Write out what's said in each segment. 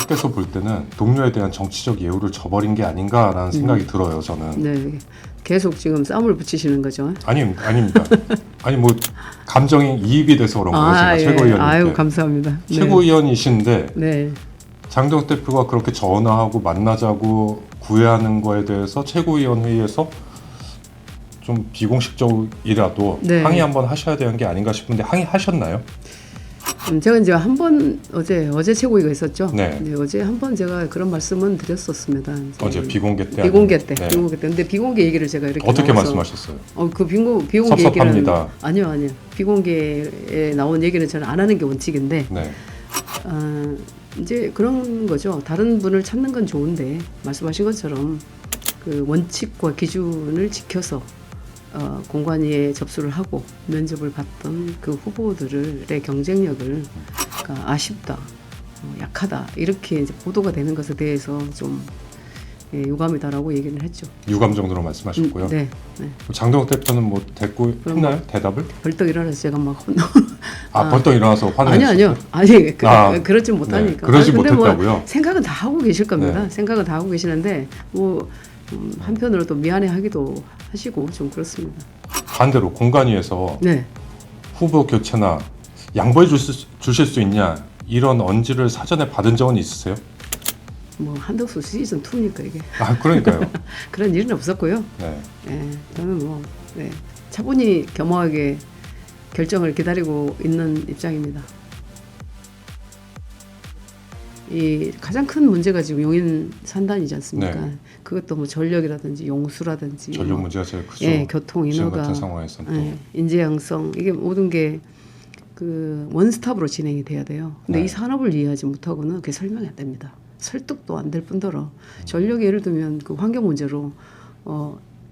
밖에서 볼 때는 동료에 대한 정치적 예우를 저버린 게 아닌가라는 생각이 들어요. 저는. 네, 계속 지금 싸움을 붙이시는 거죠. 아닙니다. 아니 뭐 감정이 이입이 돼서 그런 거예요. 제가 예. 최고위원님께. 아유, 감사합니다. 최고위원이신데 네. 장동혁 대표가 그렇게 전화하고 만나자고 구애하는 거에 대해서 최고위원 회의에서 좀 비공식적이라도 네. 항의 한번 하셔야 되는 게 아닌가 싶은데 항의하셨나요? 제가 이제 한 번 어제 최고위가 있었죠. 네. 어제 한 번 제가 그런 말씀은 드렸었습니다. 이제 어제 비공개 때. 비공개 때, 네. 비공개 때. 근데 비공개 얘기를 제가 이렇게 어떻게 나와서 말씀하셨어요? 그 비공개 섭섭합니다. 얘기는 아니요. 비공개에 나온 얘기는 저는 안 하는 게 원칙인데 네. 이제 그런 거죠. 다른 분을 찾는 건 좋은데 말씀하신 것처럼 그 원칙과 기준을 지켜서 공관위에 접수를 하고 면접을 봤던 그 후보들의 경쟁력을 그러니까 아쉽다, 약하다 이렇게 이제 보도가 되는 것에 대해서 좀 유감이다라고 얘기를 했죠. 유감 정도로 말씀하셨고요. 네. 장동혁 대표는 뭐 대꾸 했나요? 대답을? 벌떡 일어나서 제가 막 벌떡 일어나서 화내셨어요? 아니 그렇지 못하니까. 네, 그러지 근데 못했다고요? 뭐 생각은 다 하고 계실 겁니다. 네. 생각은 다 하고 계시는데 뭐 한편으로 또 미안해하기도 하시고 좀 그렇습니다. 반대로 공관위에서 네. 후보 교체나 양보해 주실 수 있냐 이런 언지를 사전에 받은 적은 있으세요? 뭐 한덕수 시즌 2니까 이게 그러니까요. 그런 일은 없었고요. 네. 저는 뭐 차분히 겸허하게 결정을 기다리고 있는 입장입니다. 이 가장 큰 문제가 지금 용인 산단이지 않습니까? 네. 그것도 뭐 전력이라든지 용수라든지 전력 문제가 제일 크죠. 교통 지금 인허가, 같은 상황에서는 또. 인재 양성 이게 모든 게 그 원스톱으로 진행이 돼야 돼요. 근데 네. 이 산업을 이해하지 못하고는 그게 설명이 안 됩니다. 설득도 안 될 뿐더러 전력이 예를 들면 그 환경 문제로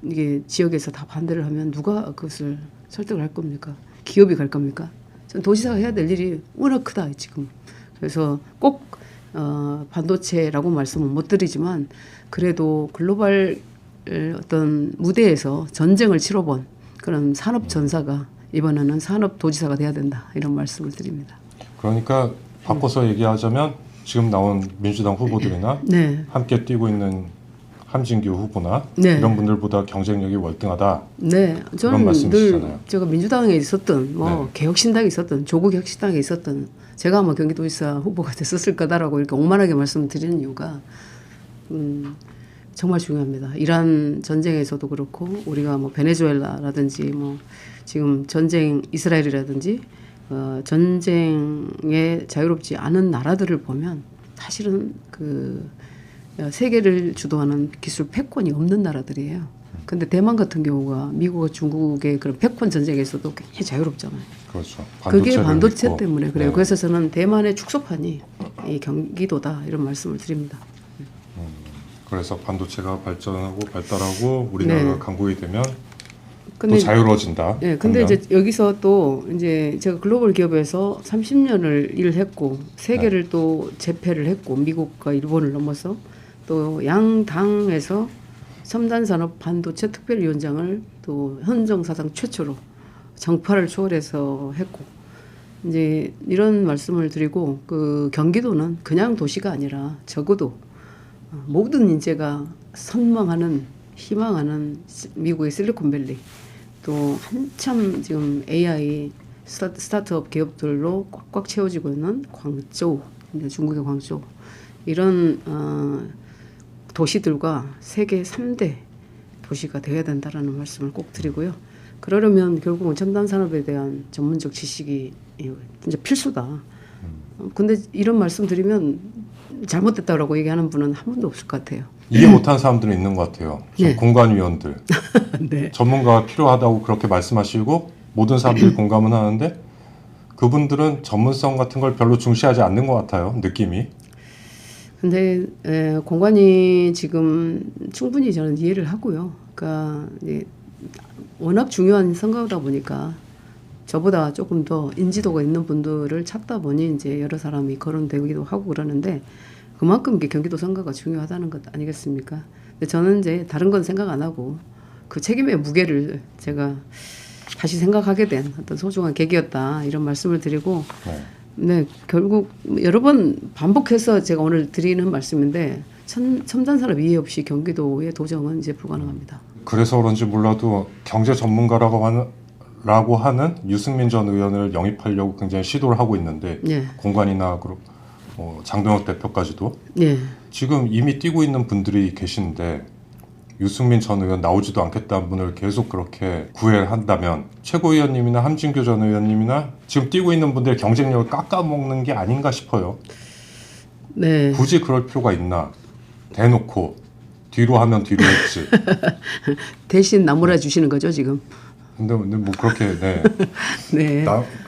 이게 지역에서 다 반대를 하면 누가 그것을 설득을 할 겁니까? 기업이 갈 겁니까? 전 도지사가 해야 될 일이 워낙 크다 지금. 그래서 꼭 반도체라고 말씀은 못 드리지만 그래도 글로벌 어떤 무대에서 전쟁을 치러본 그런 산업 전사가 이번에는 산업 도지사가 돼야 된다 이런 말씀을 드립니다. 그러니까 바꿔서 얘기하자면 지금 나온 민주당 후보들이나 네. 함께 뛰고 있는 함진규 후보나 네. 이런 분들보다 경쟁력이 월등하다. 네, 그런 저는 늘 말씀이시잖아요. 제가 민주당에 있었던 뭐 네. 개혁신당에 있었던 조국혁신당에 있었던 제가 아마 경기도지사 후보가 됐었을 거다라고 이렇게 오만하게 말씀드리는 이유가 정말 중요합니다. 이란 전쟁에서도 그렇고 우리가 뭐 베네수엘라라든지 뭐 지금 전쟁 이스라엘이라든지 전쟁에 자유롭지 않은 나라들을 보면 사실은 그 세계를 주도하는 기술 패권이 없는 나라들이에요. 근데 대만 같은 경우가 미국과 중국의 그런 패권 전쟁에서도 굉장히 자유롭잖아요. 그렇죠. 그게 반도체 있고. 때문에 그래요. 네. 그래서 저는 대만의 축소판이 이 경기도다 이런 말씀을 드립니다. 그래서 반도체가 발전하고 발달하고 우리나라가 네. 강국이 되면 근데 또 자유로워진다. 네, 근데 반면. 이제 여기서 또 이제 제가 글로벌 기업에서 30년을 일했고 세계를 또 제패를 했고 미국과 일본을 넘어서 또 양당에서 첨단산업 반도체 특별위원장을 또 헌정사상 최초로 정파를 초월해서 했고 이제 이런 말씀을 드리고 그 경기도는 그냥 도시가 아니라 적어도 모든 인재가 선망하는 희망하는 미국의 실리콘밸리 또 한참 지금 AI 스타트업 기업들로 꽉꽉 채워지고 있는 광저우, 중국의 광저우 이런 도시들과 세계 3대 도시가 되어야 된다라는 말씀을 꼭 드리고요. 그러려면 결국은 첨단 산업에 대한 전문적 지식이 진짜 필수다. 근데 이런 말씀 드리면 잘못됐다라고 얘기하는 분은 한 분도 없을 것 같아요. 이해 못하는 사람들은 있는 것 같아요. 네. 공관위원들. 네. 전문가가 필요하다고 그렇게 말씀하시고 모든 사람들이 공감은 하는데 그분들은 전문성 같은 걸 별로 중시하지 않는 것 같아요. 느낌이. 근데 공관이 지금 충분히 저는 이해를 하고요. 그러니까 워낙 중요한 선거다 보니까 저보다 조금 더 인지도가 있는 분들을 찾다 보니 이제 여러 사람이 거론되기도 하고 그러는데 그만큼 이게 경기도 선거가 중요하다는 것 아니겠습니까? 근데 저는 이제 다른 건 생각 안 하고 그 책임의 무게를 제가 다시 생각하게 된 어떤 소중한 계기였다 이런 말씀을 드리고 네. 네, 결국 여러 번 반복해서 제가 오늘 드리는 말씀인데 첨단 산업 이해 없이 경기도의 도정은 이제 불가능합니다. 그래서 그런지 몰라도 경제 전문가라고 하는 유승민 전 의원을 영입하려고 굉장히 시도를 하고 있는데 예, 공관이나 장동혁 대표까지도 예, 지금 이미 뛰고 있는 분들이 계신데 유승민 전 의원 나오지도 않겠다는 분을 계속 그렇게 구애를 한다면 최고위원님이나 함진규 전 의원님이나 지금 뛰고 있는 분들의 경쟁력을 깎아먹는 게 아닌가 싶어요. 네. 굳이 그럴 필요가 있나? 대놓고 뒤로 하면 뒤로 했지. 대신 나무라 주시는 거죠 지금? 근데 뭐 그렇게 네.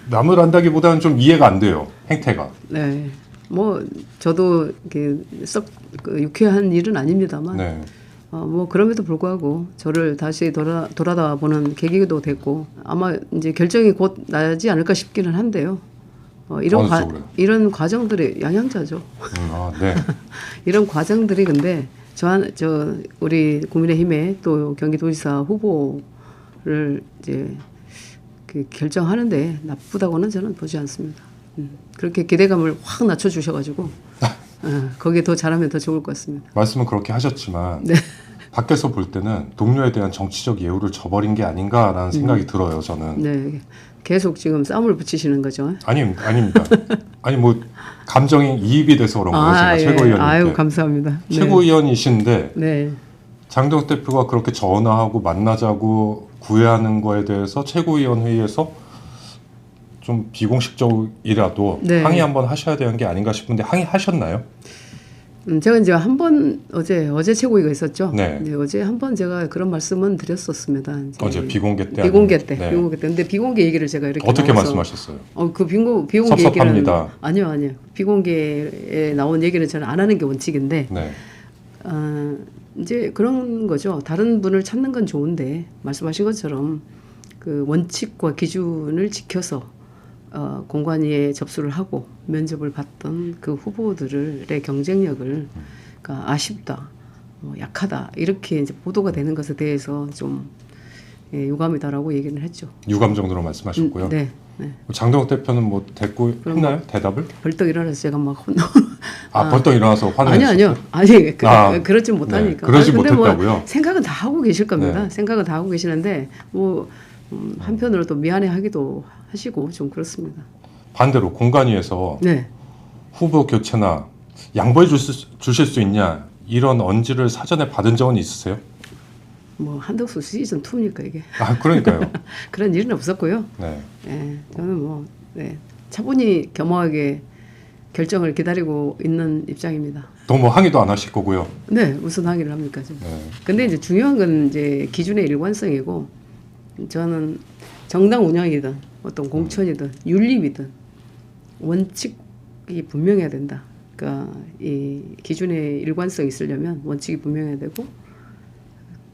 남을 한다기보다는 좀 이해가 안 돼요. 행태가. 네. 뭐 저도 이렇게 썩 유쾌한 일은 아닙니다만 네. 뭐 그럼에도 불구하고 저를 다시 돌아다 보는 계기도 됐고 아마 이제 결정이 곧 나지 않을까 싶기는 한데요. 이런 과정들이 양양자죠. 네. 이런 과정들이 근데 저 우리 국민의힘의 또 경기도지사 후보를 이제 결정하는데 나쁘다고는 저는 보지 않습니다. 그렇게 기대감을 확 낮춰주셔가지고 거기에 더 잘하면 더 좋을 것 같습니다. 말씀은 그렇게 하셨지만 네. 밖에서 볼 때는 동료에 대한 정치적 예우를 저버린 게 아닌가라는 생각이 들어요. 저는. 네. 계속 지금 싸움을 붙이시는 거죠. 아닙니다. 아니 뭐 감정이 이입이 돼서 그런 거예요. 제가 예. 최고위원님께. 아유 감사합니다. 네. 최고위원이신데 네. 장동혁 대표가 그렇게 전화하고 만나자고 구애하는 거에 대해서 최고위원 회의에서 좀 비공식적이라도 네. 항의 한번 하셔야 되는 게 아닌가 싶은데 항의하셨나요? 제가 이제 한 번 어제 최고위가 있었죠. 네. 어제 한 번 제가 그런 말씀은 드렸었습니다. 이제 어제 비공개 때. 비공개 때. 네. 비공개 때. 근데 비공개 얘기를 제가 이렇게 어떻게 나와서 말씀하셨어요? 그 비공개 섭섭합니다. 얘기는 아니요. 비공개에 나온 얘기는 저는 안 하는 게 원칙인데 네. 이제 그런 거죠. 다른 분을 찾는 건 좋은데 말씀하신 것처럼 그 원칙과 기준을 지켜서 공관위에 접수를 하고 면접을 받던 그 후보들의 경쟁력을 그러니까 아쉽다, 약하다 이렇게 이제 보도가 되는 것에 대해서 좀 유감이다라고 얘기를 했죠. 유감 정도로 말씀하셨고요. 네, 네. 장동혁 대표는 뭐 대꾸 했나요? 대답을? 벌떡 일어나서 제가 막 벌떡 일어나서 화내셨어요? 아니 그렇지 못하니까. 네, 그러지 근데 못했다고요? 뭐 생각은 다 하고 계실 겁니다. 네. 생각은 다 하고 계시는데 뭐 한편으로 또 미안해하기도 하시고 좀 그렇습니다. 반대로 공관위에서 네. 후보 교체나 양보해 주실 수 있냐 이런 언지를 사전에 받은 적은 있으세요? 뭐 한덕수 시즌 2입니까 이게? 그러니까요. 그런 일은 없었고요. 네. 예, 저는 차분히 겸허하게 결정을 기다리고 있는 입장입니다. 또 뭐 항의도 안 하실 거고요. 네, 무슨 항의를 합니까 지금? 네. 근데 이제 중요한 건 이제 기준의 일관성이고 저는 정당 운영이든 어떤 공천이든 윤리이든 원칙이 분명해야 된다. 그러니까 이 기준의 일관성이 있으려면 원칙이 분명해야 되고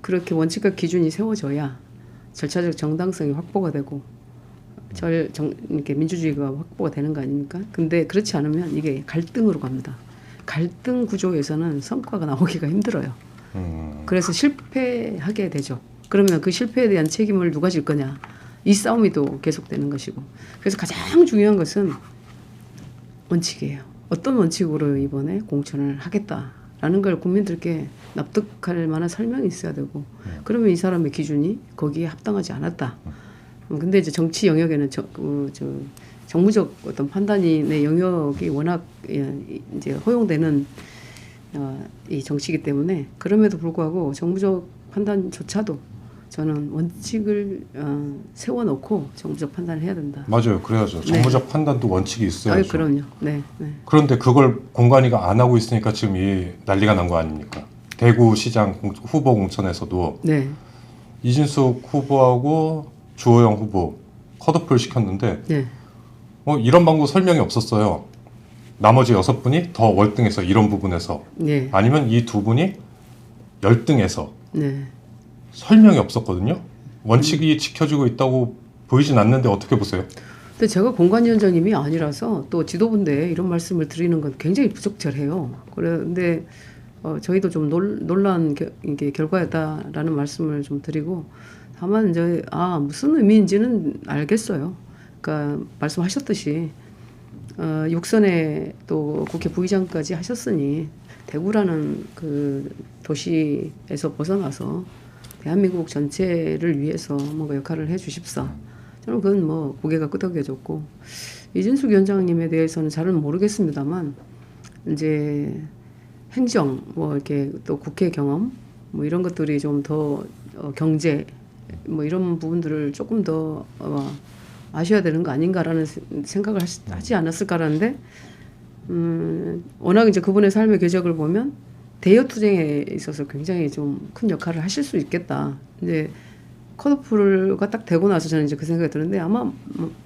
그렇게 원칙과 기준이 세워져야 절차적 정당성이 확보가 되고 이렇게 민주주의가 확보가 되는 거 아닙니까? 근데 그렇지 않으면 이게 갈등으로 갑니다. 갈등 구조에서는 성과가 나오기가 힘들어요. 그래서 실패하게 되죠. 그러면 그 실패에 대한 책임을 누가 질 거냐? 이 싸움이 또 계속되는 것이고. 그래서 가장 중요한 것은 원칙이에요. 어떤 원칙으로 이번에 공천을 하겠다라는 걸 국민들께 납득할 만한 설명이 있어야 되고 그러면 이 사람의 기준이 거기에 합당하지 않았다. 근데 이제 정치 영역에는 정무적 어떤 판단이 내 영역이 워낙 이제 허용되는 이 정치이기 때문에 그럼에도 불구하고 정무적 판단조차도 저는 원칙을 세워놓고 정무적 판단을 해야 된다. 맞아요. 그래야죠. 정무적 판단도 원칙이 있어야죠. 그럼요. 네. 그런데 그걸 공관위가 안 하고 있으니까 지금 이 난리가 난 거 아닙니까? 대구시장 후보 공천에서도 네. 이진숙 후보하고 주호영 후보 컷오프를 시켰는데 네. 이런 방법 설명이 없었어요. 나머지 6분이 더 월등해서 이런 부분에서 네. 아니면 이 두 분이 열등해서 네. 설명이 없었거든요. 원칙이 지켜지고 있다고 보이진 않는데 어떻게 보세요? 근데 제가 공관위원장님이 아니라서 또 지도부인데 이런 말씀을 드리는 건 굉장히 부적절해요. 그런데 저희도 좀 놀란 이게 결과였다라는 말씀을 좀 드리고 다만 이제 무슨 의미인지는 알겠어요. 그러니까 말씀하셨듯이 육선에 또 국회 부의장까지 하셨으니 대구라는 그 도시에서 벗어나서 대한민국 전체를 위해서 뭔가 역할을 해주십사. 저는 그건 뭐 고개가 끄덕여졌고 이진숙 위원장님에 대해서는 잘은 모르겠습니다만 이제 행정 뭐 이렇게 또 국회 경험 뭐 이런 것들이 좀 더 경제 뭐 이런 부분들을 조금 더 아셔야 되는 거 아닌가라는 생각을 하지 않았을까라는데 워낙 이제 그분의 삶의 궤적을 보면 대여 투쟁에 있어서 굉장히 좀 큰 역할을 하실 수 있겠다. 이제 컷오프가 딱 되고 나서 저는 이제 그 생각이 드는데 아마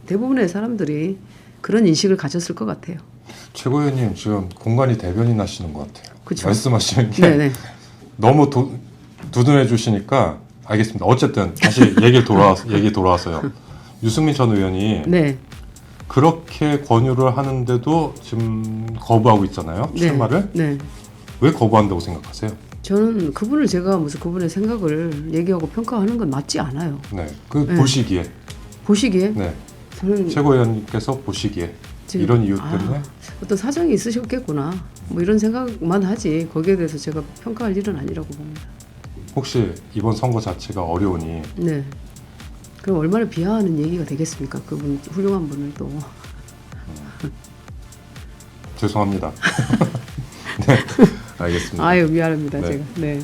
대부분의 사람들이 그런 인식을 가졌을 것 같아요. 최고위원님 지금 공간이 대변이 나시는 것 같아요. 그쵸. 말씀하시는 게 네네. 너무 두둔해 주시니까 알겠습니다. 어쨌든 다시 얘기 돌아와서요. 유승민 전 의원이 네. 그렇게 권유를 하는데도 지금 거부하고 있잖아요. 출마를. 네. 왜 거부한다고 생각하세요? 저는 그분을 제가 무슨 그분의 생각을 얘기하고 평가하는 건 맞지 않아요. 네. 네. 보시기에. 보시기에 네. 저는 최고위원님께서 보시기에 지금- 이런 이유 때문에 어떤 사정이 있으셨겠구나. 뭐 이런 생각만 하지 거기에 대해서 제가 평가할 일은 아니라고 봅니다. 혹시 이번 선거 자체가 어려우니 네. 그럼 얼마나 비하하는 얘기가 되겠습니까? 그분 훌륭한 분을 또. 죄송합니다. 네. 알겠습니다. 아유 미안합니다 네. 제가. 네.